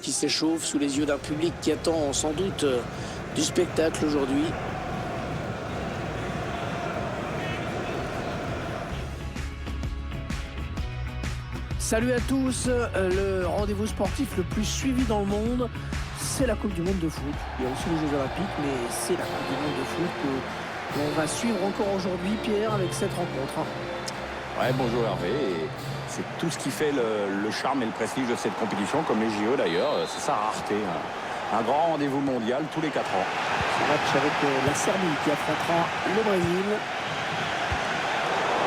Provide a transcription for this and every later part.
Qui s'échauffe sous les yeux d'un public qui attend sans doute du spectacle aujourd'hui. Salut à tous, le rendez-vous sportif le plus suivi dans le monde, c'est la Coupe du Monde de foot. Il y a aussi les Jeux Olympiques, mais c'est la Coupe du Monde de foot que l'on va suivre encore aujourd'hui, Pierre, avec cette rencontre. Ouais, bonjour Hervé. Et c'est tout ce qui fait le charme et le prestige de cette compétition, comme les JO d'ailleurs. C'est sa rareté. Un grand rendez-vous mondial tous les 4 ans. Ce match avec la Serbie qui affrontera le Brésil.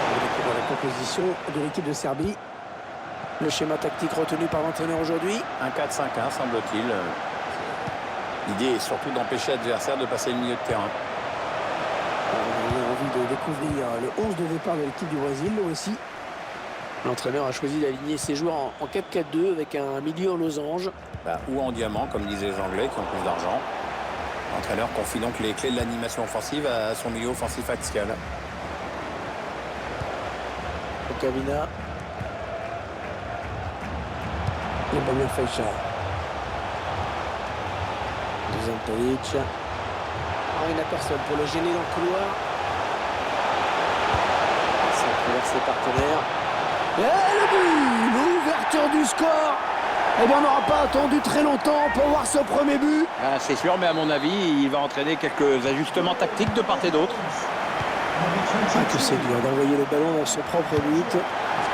On va découvrir la composition de l'équipe de Serbie. Le schéma tactique retenu par l'entraîneur aujourd'hui. Un 4-5-1, semble-t-il. L'idée est surtout d'empêcher l'adversaire de passer le milieu de terrain. On a envie de découvrir le 11 de départ de l'équipe du Brésil, là aussi. L'entraîneur a choisi d'aligner ses joueurs en 4-4-2 avec un milieu en losange. Ou en diamant, comme disaient les Anglais qui ont plus d'argent. L'entraîneur confie donc les clés de l'animation offensive à son milieu offensif axial. Okavina. Et Bamir Faicha. Deuxième Tolic. Il n'y a personne pour le gêner dans le couloir. Ça traverse ses partenaires. Et le but! L'ouverture du score! Eh bien, on n'aura pas attendu très longtemps pour voir ce premier but. C'est sûr, mais à mon avis, il va entraîner quelques ajustements tactiques de part et d'autre. Que c'est dur d'envoyer le ballon dans son propre but.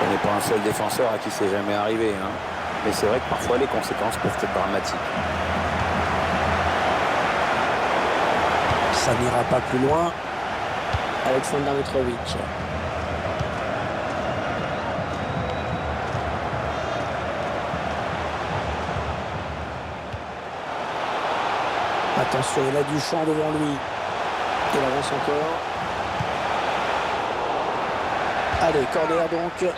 On n'est pas un seul défenseur à qui c'est jamais arrivé. Mais c'est vrai que parfois les conséquences peuvent être dramatiques. Ça n'ira pas plus loin. Alexander Mitrovic. Attention, il a du champ devant lui. Il avance encore. Allez, corner donc.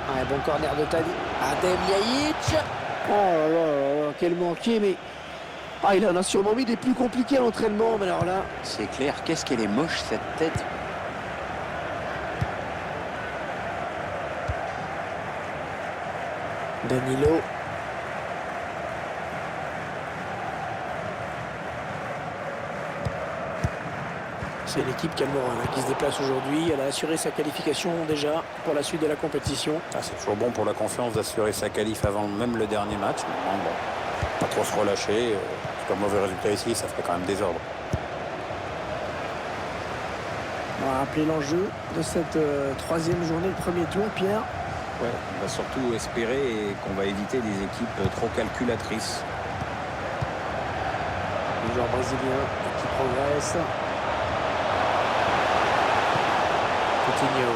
Un bon corner de Tadi. Adem Ljajić. Oh là là, quel manqué, mais... il en a sûrement mis des plus compliqués à l'entraînement, mais alors là... C'est clair, qu'est-ce qu'elle est moche cette tête. Danilo. C'est l'équipe qui a le moral, qui se déplace aujourd'hui. Elle a assuré sa qualification déjà pour la suite de la compétition. C'est toujours bon pour la confiance d'assurer sa qualif avant même le dernier match. Maintenant, pas trop se relâcher. C'est un mauvais résultat ici, ça ferait quand même désordre. On va rappeler l'enjeu de cette troisième journée, le premier tour, Pierre. Ouais, on va surtout espérer qu'on va éviter des équipes trop calculatrices. Le joueur brésilien qui progresse. Coutinho.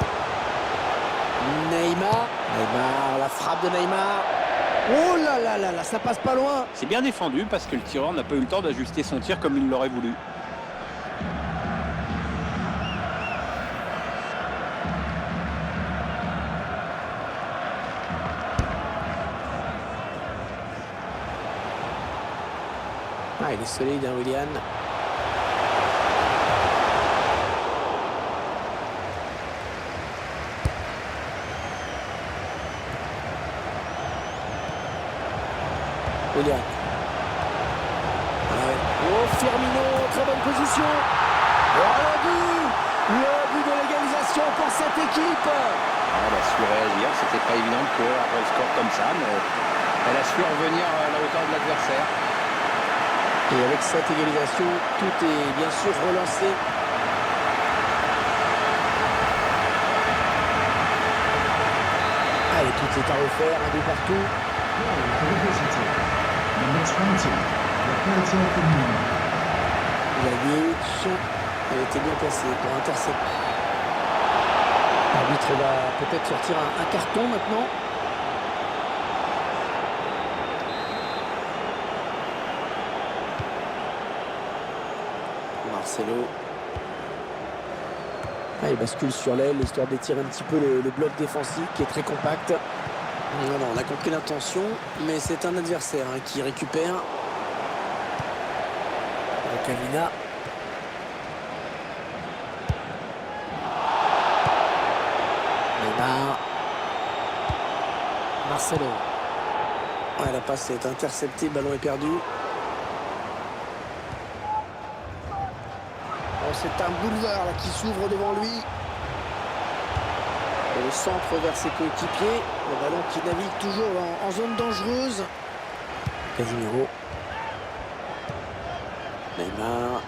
Neymar, la frappe de Neymar. Oh là là là là, ça passe pas loin. C'est bien défendu parce que le tireur n'a pas eu le temps d'ajuster son tir comme il l'aurait voulu. Il est solide, Willian. Willian. Oh, Firmino, très bonne position. Oh, le but de l'égalisation pour cette équipe. Elle a su réagir, c'était pas évident de courir après le score comme ça, mais elle a su revenir à la hauteur de l'adversaire. Et avec cette égalisation, tout est bien sûr relancé. Allez, tout est à refaire, un but partout. Ljajić, elle était bien placée pour intercepter. L'arbitre va peut-être sortir un carton maintenant. Marcelo. Il bascule sur l'aile, histoire d'étirer un petit peu le bloc défensif qui est très compact. Voilà, on a compris l'intention, mais c'est un adversaire qui récupère. Okavina. Neymar. Marcelo. Ouais, la passe est interceptée, le ballon est perdu. Oh, c'est un boulevard là, qui s'ouvre devant lui. Et le centre vers ses coéquipiers. Le ballon qui navigue toujours en zone dangereuse. Casemiro. Neymar.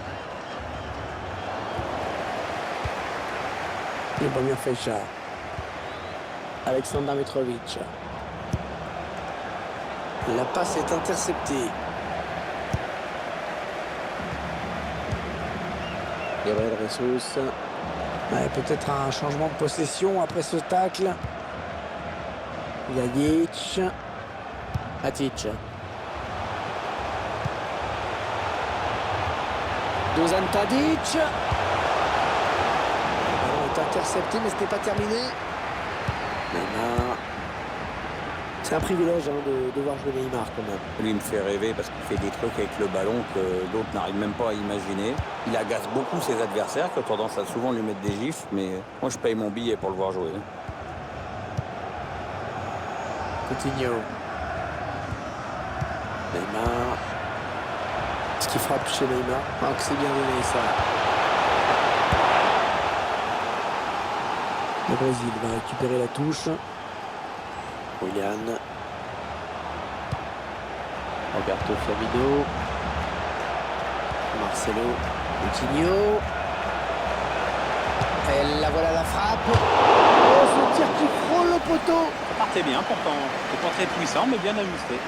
Il va bien Feicha. Alexander Mitrovic. La passe est interceptée. Gabriel Jesus. Ouais, peut-être un changement de possession après ce tacle. Yajic. Matic. Dusan Tadic. Le ballon est intercepté, mais ce n'est pas terminé. Neymar. C'est un privilège de voir jouer Neymar quand même. Lui, il me fait rêver parce qu'il fait des trucs avec le ballon que d'autres n'arrivent même pas à imaginer. Il agace beaucoup ses adversaires qui ont tendance à souvent lui mettre des gifles, mais moi je paye mon billet pour le voir jouer. Coutinho. Neymar. Ce qui frappe chez Neymar. Ah, que c'est bien donné ça. Le Brésil va récupérer la touche. Willian. Roberto Firmino. Marcelo. Coutinho. Et la voilà la frappe. Oh, ce tir qui frôle le poteau. Ça partait bien pourtant. C'est pas très puissant mais bien ajusté.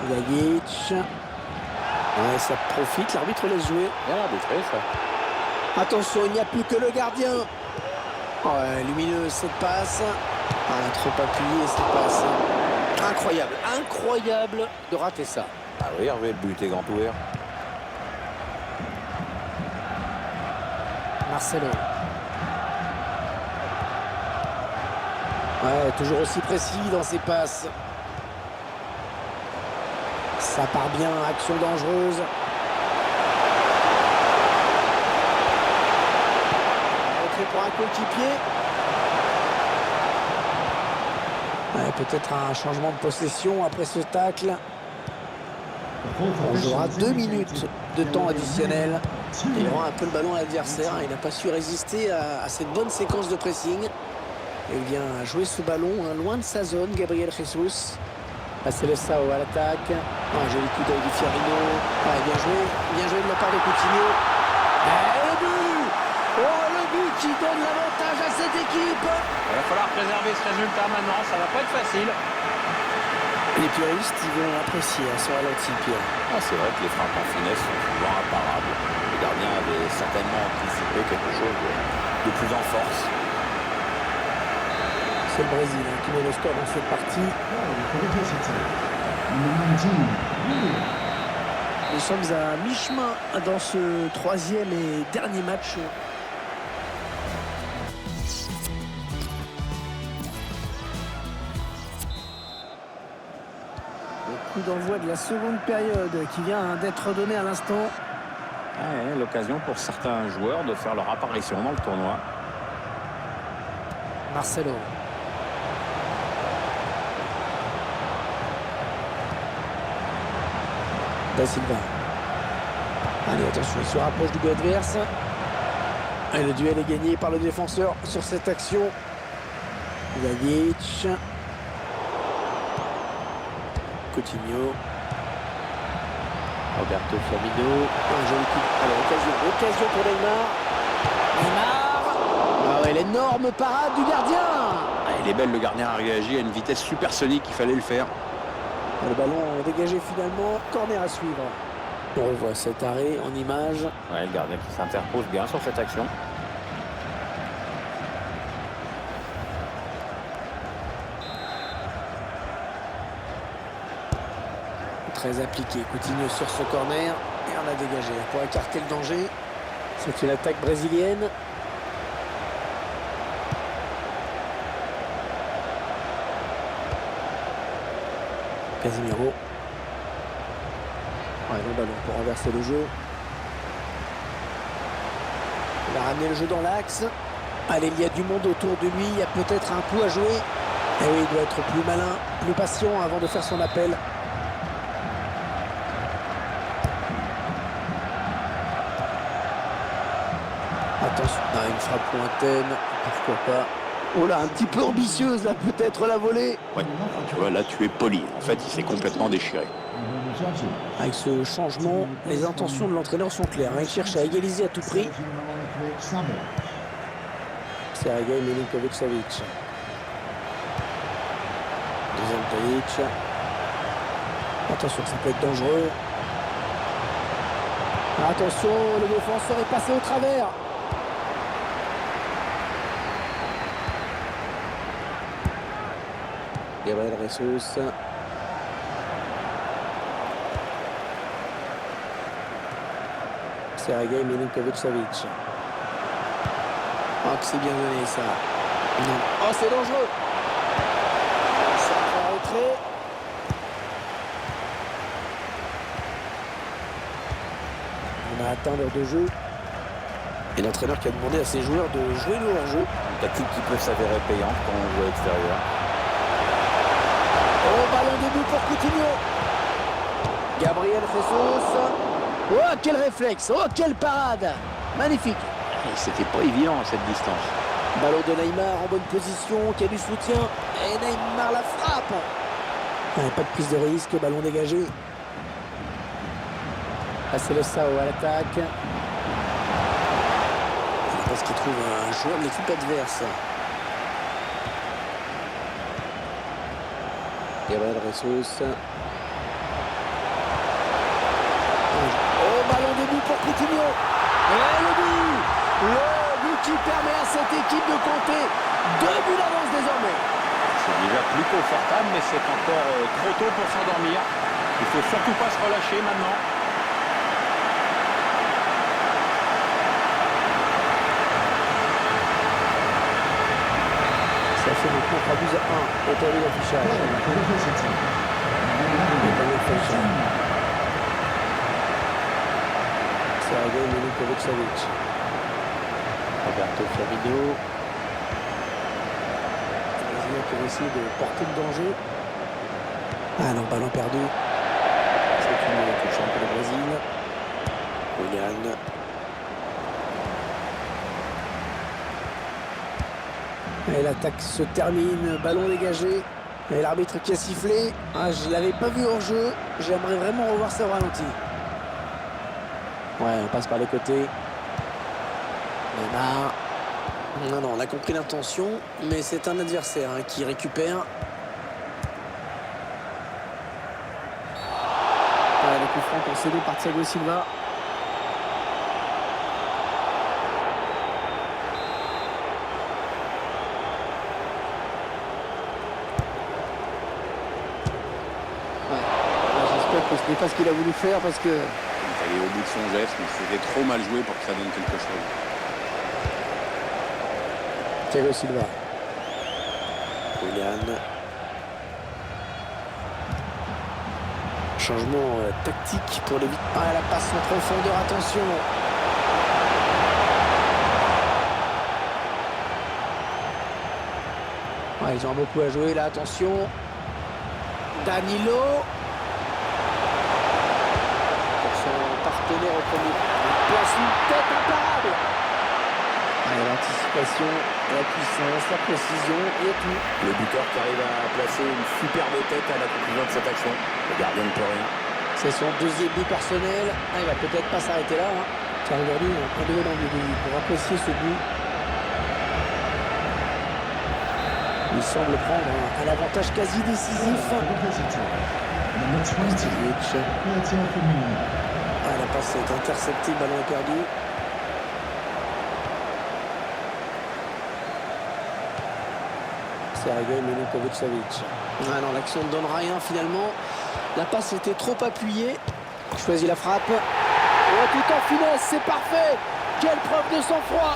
Yajic. Ouais, ça profite, l'arbitre laisse jouer. Bien arbitré ça. Attention, il n'y a plus que le gardien. Ouais, lumineuse cette passe. Ah, trop appuyé cette passe. Incroyable, incroyable de rater ça. Ah oui, Hervé, le but est grand ouvert. Marcelo. Ouais, toujours aussi précis dans ses passes. Ça part bien, action dangereuse. Entrée pour un coéquipier. Ouais, peut-être un changement de possession après ce tacle. On jouera 2 minutes de temps additionnel. Il rend un peu le ballon à l'adversaire. Il n'a pas su résister à cette bonne séquence de pressing. Et il vient jouer ce ballon loin de sa zone, Gabriel Jesus. Seleção à l'attaque. Un joli coup d'œil du Firmino. Ouais, bien joué de la part de Coutinho. Et le but! Oh, le but qui donne l'avantage à cette équipe. Il va falloir préserver ce résultat maintenant, ça va pas être facile. Les puristes, ils vont apprécier ce ralenti, Pierre. Ah, c'est vrai que les frappes en finesse sont souvent imparables. Le gardien avait certainement anticipé quelque chose de plus en force. C'est le Brésil qui met le score dans cette partie. Nous sommes à mi-chemin dans ce troisième et dernier match. Le coup d'envoi de la seconde période qui vient d'être donné à l'instant. Ouais, l'occasion pour certains joueurs de faire leur apparition dans le tournoi. Marcelo. Da Silva. Allez, attention, il se rapproche du but adverse. Et le duel est gagné par le défenseur sur cette action. Yajic. Coutinho. Roberto Firmino. Un joli coup. Alors, occasion pour Neymar. Neymar. Ah ouais, l'énorme parade du gardien. Ah, il est belle, le gardien a réagi à une vitesse supersonique, il fallait le faire. Le ballon dégagé finalement, corner à suivre. On revoit cet arrêt en image. Ouais, le gardien qui s'interpose bien sur cette action. Très appliqué, Coutinho sur ce corner. Et on a dégagé pour écarter le danger. C'est une attaque brésilienne. Casemiro. Ouais, le ballon pour renverser le jeu. Il a ramené le jeu dans l'axe. Allez, il y a du monde autour de lui. Il y a peut-être un coup à jouer. Et oui, il doit être plus malin, plus patient avant de faire son appel. Attention, une frappe lointaine. Pourquoi pas. Oh là, un petit peu ambitieuse là, peut-être la volée. Ouais, tu vois, là tu es poli. En fait, il s'est complètement déchiré. Avec ce changement, les intentions de l'entraîneur sont claires. Il cherche à égaliser à tout prix. Sergej Milinkovic-Savic. Deuxième Tadic. Attention, ça peut être dangereux. Attention, le défenseur est passé au travers. Gabriel Jesus. Sergej Milinkovic-Savic. Oh, que c'est bien donné ça. Non. Oh, c'est dangereux. Ça va en retrait. On a atteint l'heure de jeu. Et l'entraîneur qui a demandé à ses joueurs de jouer le hors-jeu. Une tactique qui peut s'avérer payante quand on joue à l'extérieur. Oh, ballon debout pour Coutinho. Gabriel Jesus. Oh, quel réflexe. Oh, quelle parade. Magnifique. C'était pas évident à cette distance. Ballon de Neymar en bonne position, qui a du soutien. Et Neymar la frappe. Pas de prise de risque, ballon dégagé. C'est le Sao à l'attaque. Je pense qu'il trouve un joueur de l'équipe adverse. Gabriel Jesus. Oh, ballon debout pour Coutinho. Et le but. Le but qui permet à cette équipe de compter 2 buts d'avance désormais. C'est déjà plus confortable, mais c'est encore trop tôt pour s'endormir. Il faut surtout pas se relâcher maintenant. Ça fait maintenant 3 buts à 1 au tableau d'affichage. Sergej Milinkovic-Savic. Roberto Firmino. Le Brésilien qui va essayer de porter le danger. Ah non, ballon perdu. C'est une touche pour le Brésil. Willian. Et l'attaque se termine, ballon dégagé. Et l'arbitre qui a sifflé. Ah, je ne l'avais pas vu hors jeu. J'aimerais vraiment revoir ça au ralenti. Ouais, on passe par les côtés. Neymar. Non, non, on a compris l'intention, mais c'est un adversaire qui récupère. Ouais, le coup franc concédé par Thiago Silva. J'espère que ce n'est pas ce qu'il a voulu faire parce que... Il est au bout de son geste, mais c'était trop mal joué pour que ça donne quelque chose. Thiago Silva. Willian. Changement tactique pour les victoires. Ah, la passe en profondeur, attention. Ouais, ils ont beaucoup à jouer là, attention. Danilo. Pour son partenaire au premier. Il place une tête imparable. L'anticipation, la puissance, la précision, il y a tout. Le buteur qui arrive à placer une superbe tête à la conclusion de cette action. Le gardien ne peut rien. C'est son deuxième but personnel. Ah, il va peut-être pas s'arrêter là. Tiens, aujourd'hui, on devait dans le but pour apprécier ce but. Il semble prendre un avantage quasi décisif. Ah, la passe est interceptée, le ballon est perdu. Sergej Milinkovic-Savic. Ah non, l'action ne donne rien finalement. La passe était trop appuyée. Il choisit la frappe. Oh, tout en finesse, c'est parfait. Quelle preuve de sang-froid.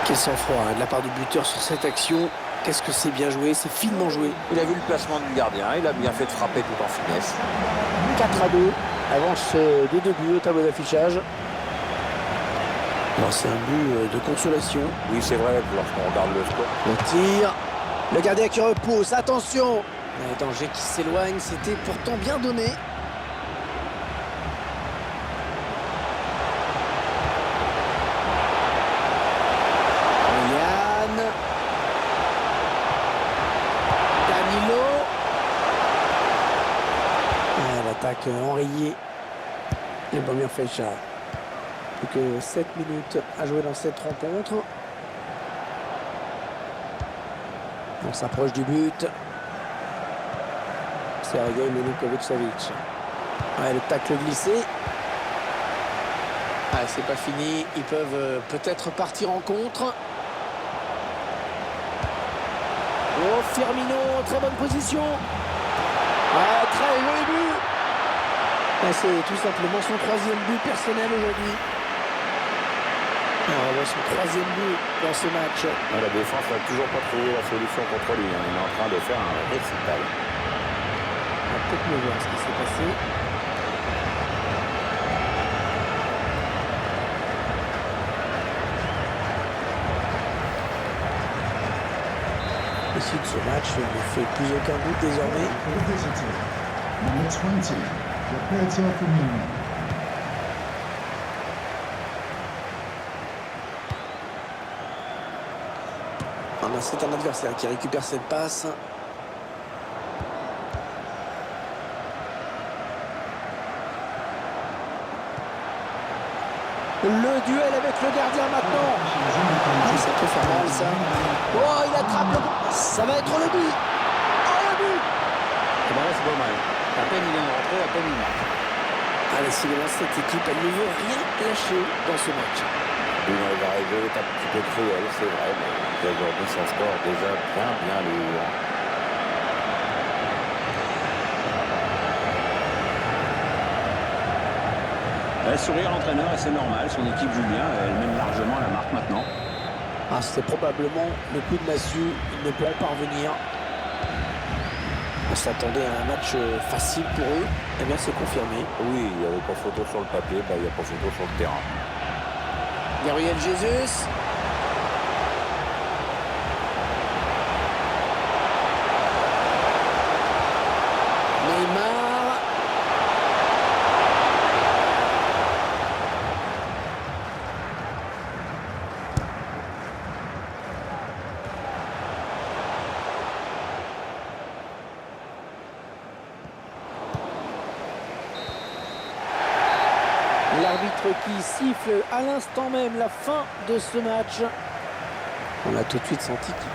Quel sang-froid de la part du buteur sur cette action. qu'est-ce que c'est bien joué, c'est finement joué. Il a vu le placement du gardien, il a bien fait de frapper tout en finesse. 4-2, avance des 2 buts au tableau d'affichage. Alors c'est un but de consolation. Oui, c'est vrai, lorsqu'on regarde le score. Le tir, le gardien qui repousse, attention. Le danger qui s'éloigne, c'était pourtant bien donné. Yann. Danilo. L'attaque enrayée. Et Bomir Flecha. Plus que 7 minutes à jouer dans cette rencontre. On s'approche du but. Sergei Milinkovic-Savic. Ouais, le tacle glissé. Ah, c'est pas fini. Ils peuvent peut-être partir en contre. Oh, Firmino, très bonne position. Ah, très joli but. Ah, c'est tout simplement son 3e but personnel aujourd'hui. Son 3e but dans ce match. La défense n'a toujours pas trouvé la solution contre lui. Il est en train de faire un récital. On va peut-être me voir ce qui s'est passé. L'issue de ce match ne fait plus aucun doute désormais. Number 20, Roberto Firmino. C'est un adversaire qui récupère cette passe. Le duel avec le gardien maintenant. Ça peut faire mal ça. Oh, il attrape le... Ça va être le but. Oh, le but. Et ben là, c'est pas mal. À peine il vient de rentrer, à peine il marque. Allez, décidément, cette équipe, elle ne veut rien lâcher dans ce match. Il va arriver, est un petit peu cruel, c'est vrai, mais aujourd'hui son score déjà bien lourd. Elle sourit à l'entraîneur et c'est normal, son équipe joue bien, elle mène largement la marque maintenant. Ah, c'était probablement le coup de massue, ils ne pourront pas revenir. On s'attendait à un match facile pour eux, eh bien c'est confirmé. Oui, il n'y avait pas photo sur le papier, il n'y a pas photo sur le terrain. Gabriel Jesus. Neymar. L'arbitre qui siffle à l'instant même la fin de ce match. On a tout de suite senti qu'il